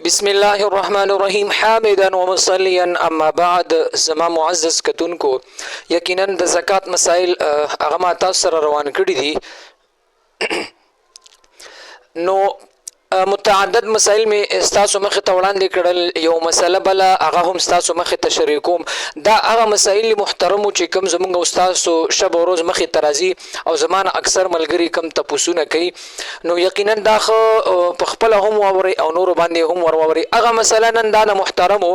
بسم الله الرحمن الرحیم حامدا ومصلیا اما بعد. زما معزز کتونکو، یقینا د زکات مسائل هغه ما تاسو سره روان کړي دي. نو متعدد مسائل می استاسو مخ ته وړاندې کړل. یو مسله بل هغه هم استاسو مخ ته شریک کوم. دا هغه مسائل محترم چې کوم زمونږ استاسو شب او روز مخ ته راځي او زمانه اکثر ملګری کم تپوسونه کوي. نو یقینا دا په خپل هم ووري او نور باندې هم وروري. هغه مسله نن دا محترمو،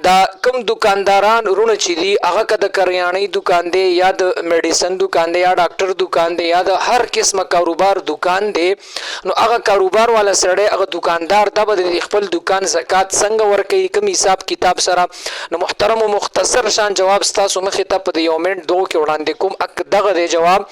دا کم دکانداران رونه چې دي هغه که د کریانې دکان دی یا د میډیسن دکان دی یا ډاکټر دکان دی یا د هر قسمه کاروبار دکان دی، نو هغه کاروبار والا سړی هغه دکاندار دا به د خپل دکان زکات څنګه ورکوي، کوم حساب کتاب سره. نو محترم او مختصر شان جواب ستاسو مخې ته په یو منټ دوه کې وړاندې کوم. دغه دی جواب: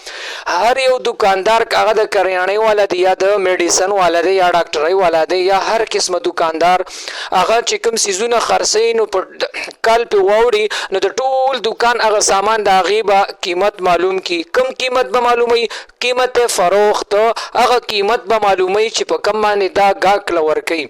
هر یو دکاندار هغه د کریانې والا دی یا د میډیسن والا دی یا ډاکټرۍ والا دی یا هر قسمه دکاندار هغه چې کوم سیزونه خرڅوي نو په کال په واوړي، نو د ټول دکان هغه سامان د هغې به قیمت معلوم کی. کم قیمت به معلوموي؟ قیمت فروخت. هغه قیمت به معلوموي چې په کم باندې دا گاهک لور کوي.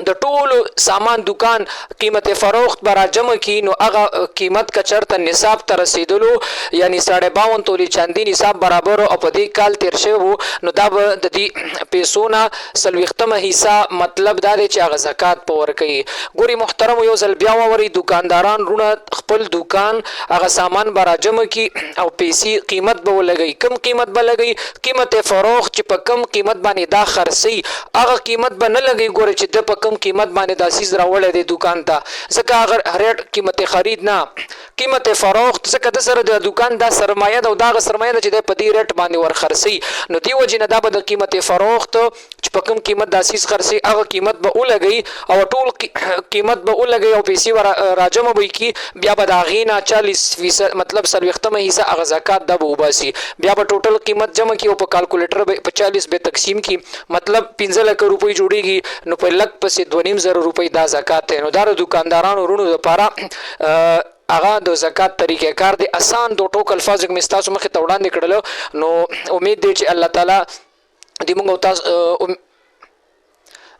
د ټولو سامان دکان قیمت فروخت برا جمع کی، نو هغه قیمت کا چرته نصاب ته رسیدلو یعنی 52 تولی چاندی نصاب برابر او په دې کال تیر شوی، نو دا به د دې پیسو نه 40مه حصہ مطلب دا دی چې هغه زکات په ورکوي. ګوري محترم، یو ځل بیا ووري دکانداران رونه خپل دکان هغه سامان برا جمع کی او پیسې قیمت به ولګي. کم قیمت به لګي؟ قیمت فروخت چې په کم قیمت باندې دا خرڅي هغه قیمت به نه لګي. ګوري چې د کم قیمت باندې دا سیز راوړی دی دکان ته، ځکه هغه ریټ قیمت خرید نه قیمت فروخت، ځکه د سره د دکان دا سرمایه ده او دا سرمایه ده چې د په دې ریټ باندې ور خرڅي. نو دی وجه نه دا به د قیمت فروخت چې په کم قیمت دا سیز خرڅي هغه قیمت به ولګي او ټول قیمت به ولګي او پیسې راجمع به کی. بیا به د هغې نه 40% مطلب 40مه حصہ هغه زکات دا به وباسي. بیا به ټوټل قیمت جمع کی او په کالکولیټر په 40 به تقسیم کی، مطلب 15 لک روپۍ جوړیږي. نو په لک پسې 2.5 روپۍ دا زکات دی. نو دا د دکاندارانو رونو لپاره هغه د زکات طریقې کار دی. آسان دو ټوک الفاظ کې مستاسو مخې ته وړاندې کړل. نو امید دی چې الله تعالی دې موږ تاسو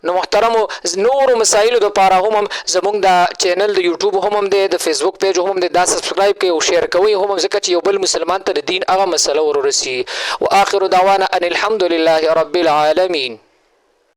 نو محترمو نور مسایلو د پاره هم زمونږ د چینل د یوټیوب هم دی، د فیسبوک پیج هم دی، دا سبسکرایب کوي او شیر کوي هم، ځکه چې یو بل مسلمان ته د دین هغه مسله ورسي. واخر دعوانا ان الحمد لله رب العالمین.